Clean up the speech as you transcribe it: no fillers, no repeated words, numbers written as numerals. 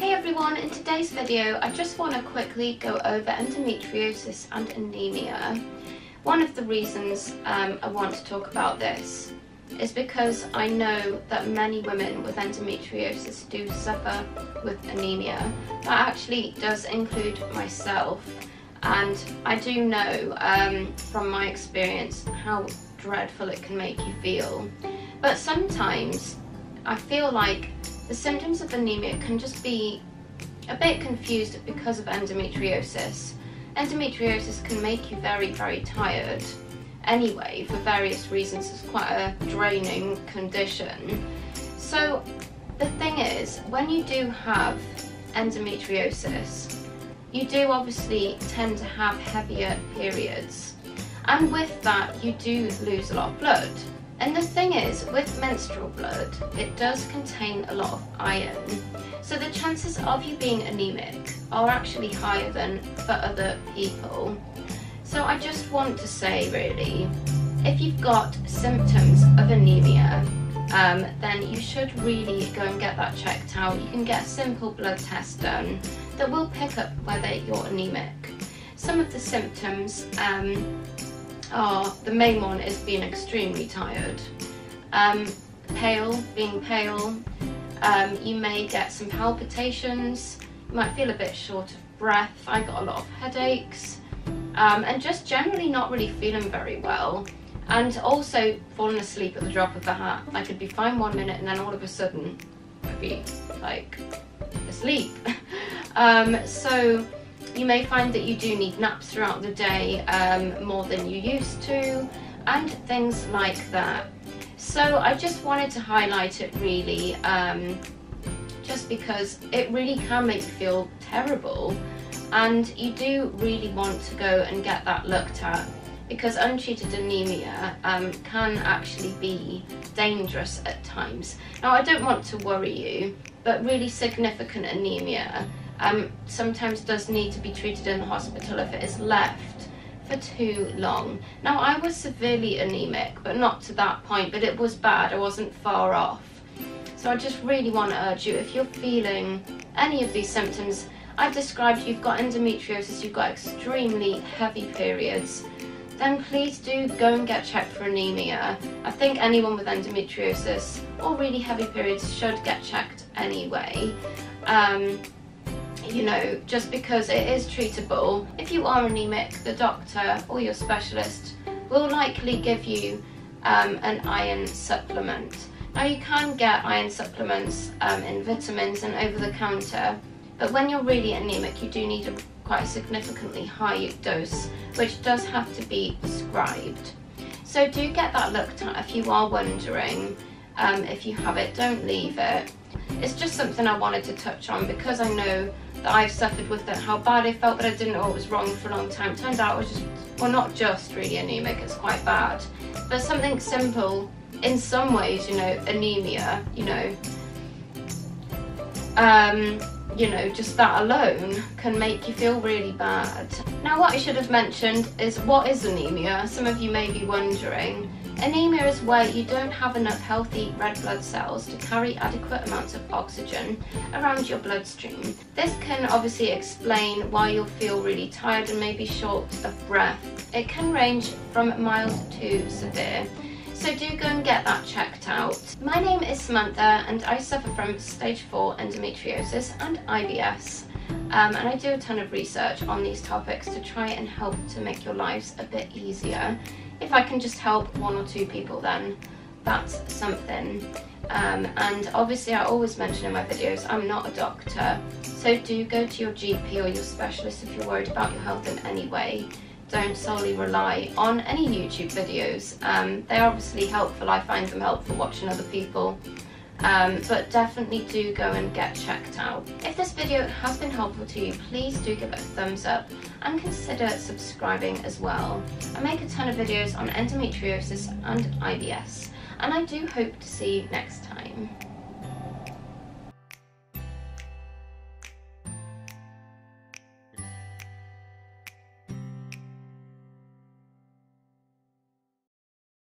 Hey everyone, in today's video I just want to quickly go over endometriosis and anemia. One of the reasons I want to talk about this is because I know that many women with endometriosis do suffer with anemia. That actually does include myself, and I do know from my experience how dreadful it can make you feel. But sometimes I feel like the symptoms of anemia can just be a bit confused because of endometriosis. Endometriosis can make you very, very tired anyway for various reasons. It's quite a draining condition. So the thing is, when you do have endometriosis, you do obviously tend to have heavier periods, and with that you do lose a lot of blood. And the thing is, with menstrual blood, it does contain a lot of iron, so the chances of you being anemic are actually higher than for other people. So I just want to say, really, if you've got symptoms of anemia, then you should really go and get that checked out. You can get a simple blood test done that will pick up whether you're anemic. Some of the symptoms the main one is being extremely tired, being pale, you may get some palpitations, you might feel a bit short of breath. I got a lot of headaches, and just generally not really feeling very well, and also falling asleep at the drop of a hat. I could be fine 1 minute and then all of a sudden I'd be like asleep. So you may find that you do need naps throughout the day, more than you used to, and things like that. So I just wanted to highlight it really, just because it really can make you feel terrible, and you do really want to go and get that looked at, because untreated anemia can actually be dangerous at times. Now, I don't want to worry you, but really significant anemia sometimes does need to be treated in the hospital if it is left for too long. Now, I was severely anemic, but not to that point, but it was bad. I wasn't far off. So I just really want to urge you, if you're feeling any of these symptoms I've described, you've got endometriosis, you've got extremely heavy periods, then please do go and get checked for anemia. I think anyone with endometriosis or really heavy periods should get checked anyway. You know, just because it is treatable. If you are anemic, the doctor or your specialist will likely give you an iron supplement. Now, you can get iron supplements in vitamins and over the counter, but when you're really anemic, you do need quite a significantly high dose, which does have to be prescribed. So do get that looked at if you are wondering. If you have it, don't leave it. It's just something I wanted to touch on, because I know that I've suffered with it, how bad I felt, but I didn't know what was wrong for a long time. Turned out I was just, well, not just really anemic, it's quite bad, but something simple in some ways, you know, anemia, you know, just that alone can make you feel really bad. Now, what I should have mentioned is, what is anemia? Some of you may be wondering. Anemia is where you don't have enough healthy red blood cells to carry adequate amounts of oxygen around your bloodstream. This can obviously explain why you'll feel really tired and maybe short of breath. It can range from mild to severe. So do go and get that checked out. My name is Samantha, and I suffer from stage 4 endometriosis and IBS. And I do a ton of research on these topics to try and help to make your lives a bit easier. If I can just help 1 or 2 people, then that's something. And obviously, I always mention in my videos, I'm not a doctor. So do go to your GP or your specialist if you're worried about your health in any way. Don't solely rely on any YouTube videos. They're obviously helpful. I find them helpful watching other people. But definitely do go and get checked out. If this video has been helpful to you, please do give it a thumbs up and consider subscribing as well. I make a ton of videos on endometriosis and IBS, and I do hope to see you next time.